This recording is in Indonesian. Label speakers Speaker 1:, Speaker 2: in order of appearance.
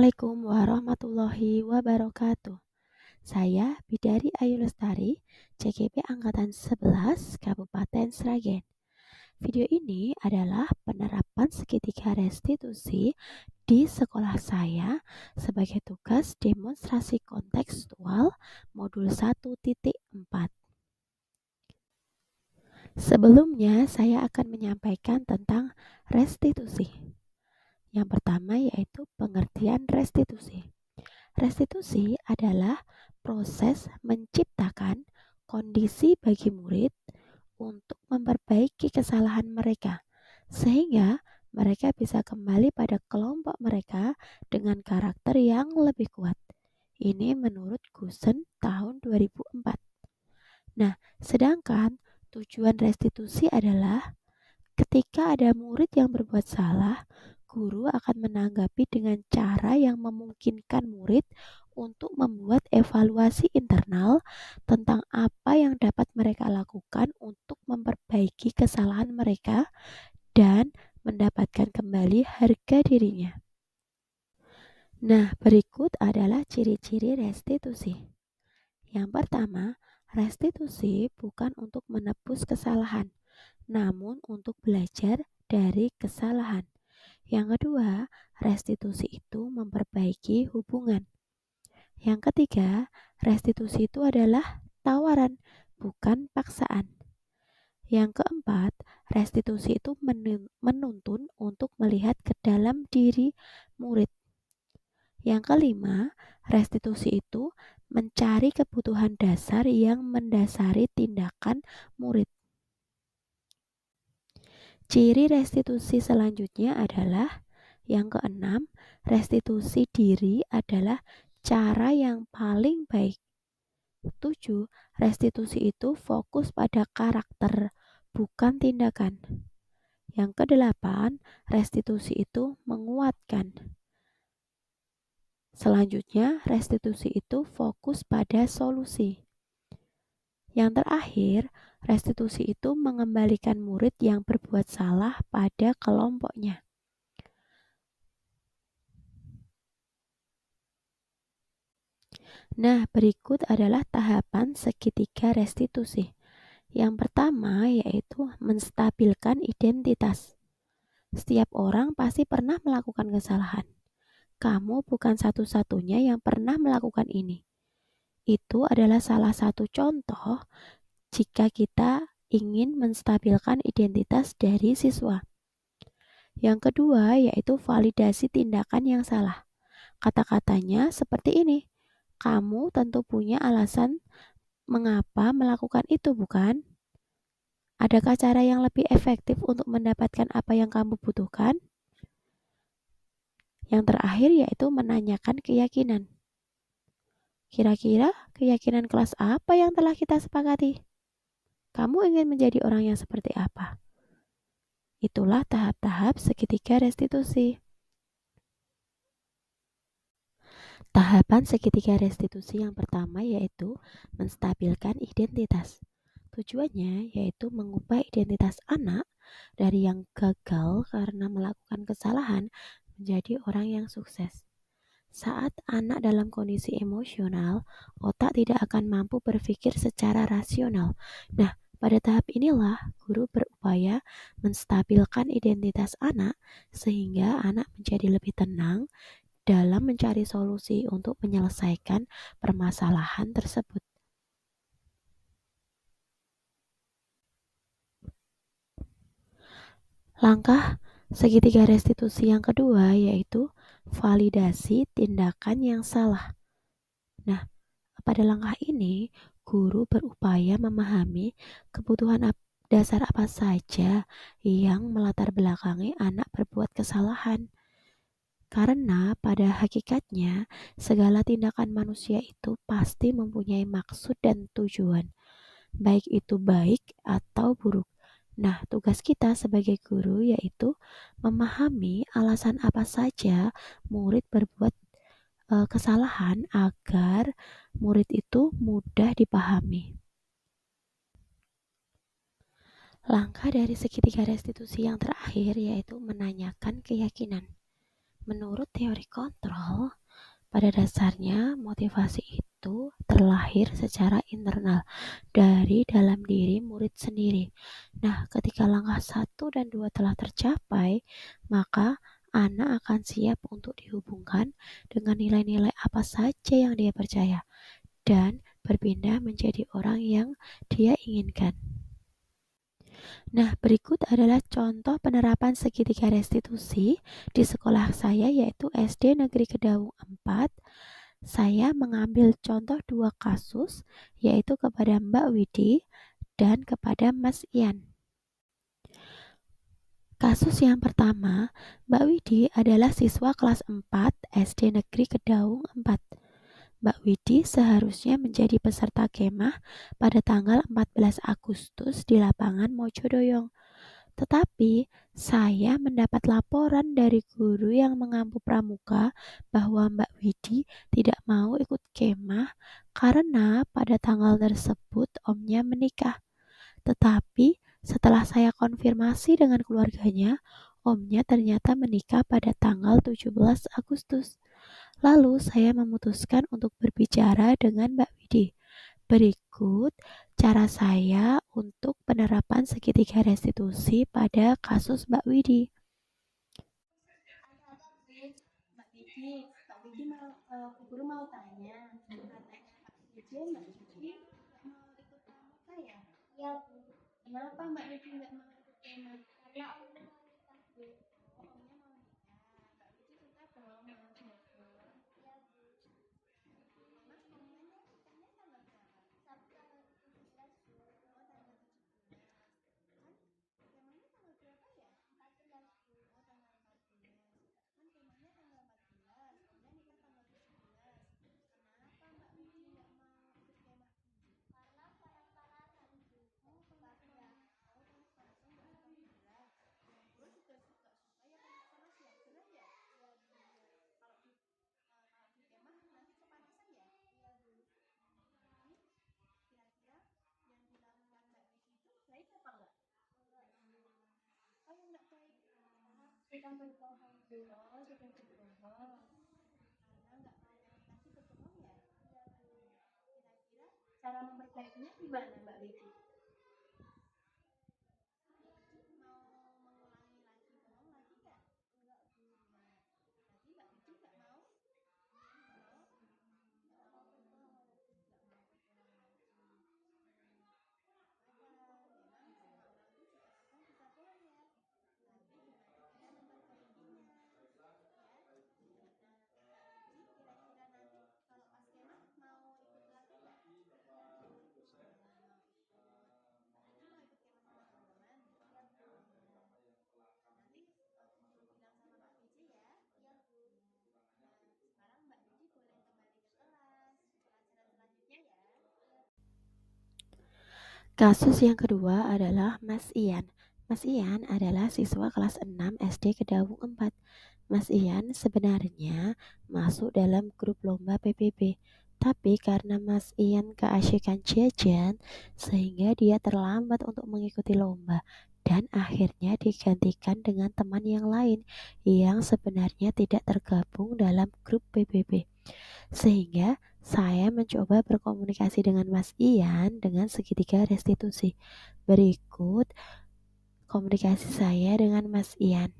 Speaker 1: Assalamualaikum warahmatullahi wabarakatuh. Saya Bidari Ayu Lestari, CGP Angkatan 11, Kabupaten Sragen. Video ini adalah penerapan segitiga restitusi di sekolah saya sebagai tugas demonstrasi kontekstual modul 1.4. Sebelumnya, saya akan menyampaikan tentang restitusi. Yang pertama yaitu pengertian restitusi. Restitusi adalah proses menciptakan kondisi bagi murid untuk memperbaiki kesalahan mereka, sehingga mereka bisa kembali pada kelompok mereka dengan karakter yang lebih kuat. Ini menurut Gusen tahun 2004. Nah, sedangkan tujuan restitusi adalah ketika ada murid yang berbuat salah, guru akan menanggapi dengan cara yang memungkinkan murid untuk membuat evaluasi internal tentang apa yang dapat mereka lakukan untuk memperbaiki kesalahan mereka dan mendapatkan kembali harga dirinya. Nah, berikut adalah ciri-ciri restitusi. Yang pertama, restitusi bukan untuk menebus kesalahan, namun untuk belajar dari kesalahan. Yang kedua, restitusi itu memperbaiki hubungan. Yang ketiga, restitusi itu adalah tawaran, bukan paksaan. Yang keempat, restitusi itu menuntun untuk melihat ke dalam diri murid. Yang kelima, restitusi itu mencari kebutuhan dasar yang mendasari tindakan murid. Ciri restitusi selanjutnya adalah yang keenam, restitusi diri adalah cara yang paling baik. 7. Restitusi itu fokus pada karakter, bukan tindakan. Yang kedelapan, restitusi itu menguatkan. Selanjutnya, restitusi itu fokus pada solusi. Yang terakhir, restitusi itu mengembalikan murid yang berbuat salah pada kelompoknya. Nah, berikut adalah tahapan segitiga restitusi. Yang pertama yaitu menstabilkan identitas. Setiap orang pasti pernah melakukan kesalahan. Kamu bukan satu-satunya yang pernah melakukan ini. Itu adalah salah satu contoh jika kita ingin menstabilkan identitas dari siswa. Yang kedua yaitu validasi tindakan yang salah. Kata-katanya seperti ini. Kamu tentu punya alasan mengapa melakukan itu, bukan? Adakah cara yang lebih efektif untuk mendapatkan apa yang kamu butuhkan? Yang terakhir yaitu menanyakan keyakinan. Kira-kira keyakinan kelas apa yang telah kita sepakati? Kamu ingin menjadi orang yang seperti apa? Itulah tahap-tahap segitiga restitusi. Tahapan segitiga restitusi yang pertama yaitu menstabilkan identitas. Tujuannya yaitu mengubah identitas anak dari yang gagal karena melakukan kesalahan menjadi orang yang sukses. Saat anak dalam kondisi emosional, otak tidak akan mampu berpikir secara rasional. Nah, pada tahap inilah guru berupaya menstabilkan identitas anak sehingga anak menjadi lebih tenang dalam mencari solusi untuk menyelesaikan permasalahan tersebut. Langkah segitiga restitusi yang kedua yaitu validasi tindakan yang salah. Nah, pada langkah ini, guru berupaya memahami kebutuhan dasar apa saja yang melatar belakangi anak berbuat kesalahan. Karena pada hakikatnya, segala tindakan manusia itu pasti mempunyai maksud dan tujuan, baik itu baik atau buruk. Nah, tugas kita sebagai guru yaitu memahami alasan apa saja murid berbuat kesalahan agar murid itu mudah dipahami. Langkah dari segitiga restitusi yang terakhir yaitu menanyakan keyakinan. Menurut teori kontrol, pada dasarnya motivasi itu terlahir secara internal dari dalam diri murid sendiri. Nah, ketika langkah 1 dan 2 telah tercapai, maka anak akan siap untuk dihubungkan dengan nilai-nilai apa saja yang dia percaya dan berpindah menjadi orang yang dia inginkan. Nah, berikut adalah contoh penerapan segitiga restitusi di sekolah saya, yaitu SD Negeri Kedaung 4. Saya mengambil contoh 2 kasus, yaitu kepada Mbak Widi dan kepada Mas Ian. Kasus yang pertama, Mbak Widi adalah siswa kelas 4 SD Negeri Kedaung 4. Mbak Widi seharusnya menjadi peserta kemah pada tanggal 14 Agustus di lapangan Mojodoyong. Tetapi saya mendapat laporan dari guru yang mengampu pramuka bahwa Mbak Widi tidak mau ikut kemah karena pada tanggal tersebut omnya menikah. Tetapi setelah saya konfirmasi dengan keluarganya, omnya ternyata menikah pada tanggal 17 Agustus. Lalu saya memutuskan untuk berbicara dengan Mbak Widi. Berikut cara saya untuk penerapan segitiga restitusi pada kasus Mbak Widi. Mbak Widi, guru mau tanya, katanya Pak Widi, Mbak Widi mau ikut pramuka ya? Iya, Bu. Kenapa Mbak Widi nggak mau ikut kemah? Karena omnya mau nikah, Bu. Oh, omnya mau nikah. Mbak Widi suka dong mau kemah. Iya, Bu. Emang kemahnya nikahnya tanggal berapa? Sabtu tanggal 17, Bu. Oh, tanggal 17. Kan kemahnya tanggal berapa ya? 14, Bu. Oh, tanggal 14. Kan kemahnya tanggal 14. Omnya nikah tanggal 17. Kenapa Mbak Widi nggak mau ikut kemah, Bu? Karena panas-panasan, Bu. Oh, panas-panas. Oh, panas-panasan nggak suka berat. Gue juga suka ya panas-panas ya. Berat ya? Iya, Bu. Kalau di kemah nanti kepanasan ya? Iya, Bu. Jadi kira-kira yang dilakukan Mbak Widi itu baik apa enggak? Enggak, Bu. Oh, yang enggak baik. Sudah berbohong, Bu. Oh, sudah berbohong. Karena enggak mau nanti berbohong ya? Iya, Bu. Kira-kira cara memperbaikinya gimana, Mbak Widi? Mau mengulangi lagi bohong lagi nggak? Enggak, Bu. Nah, berarti Mbak Widi nggak mau berbohong lagi. Nggak mau berbohong lagi. Memang semua orang itu juga kadang bisa bohong ya. Tapi gimana cara memperbaikinya? Ya. Jadi kira-kira nanti kalau pas kemah mau ikut lagi nggak? Ya, mau ikut. Nanti mau ikut kemah sama teman-teman. Ya, Bu. Nanti disuruh bilang sama Mbak Vici ya. Ya, Bu. Nah, sekarang Mbak Vici boleh kembali ke kelas. Pelajaran selanjutnya ya. Kasus yang kedua adalah Mas Ian. Mas Ian adalah siswa kelas 6 SD Kedaung 4. Mas Ian sebenarnya masuk dalam grup lomba PPB. Tapi karena Mas Ian keasyikan jajan, sehingga dia terlambat untuk mengikuti lomba. Dan akhirnya digantikan dengan teman yang lain yang sebenarnya tidak tergabung dalam grup PPB. Sehingga saya mencoba berkomunikasi dengan Mas Ian dengan segitiga restitusi. Berikut komunikasi saya dengan Mas Ian.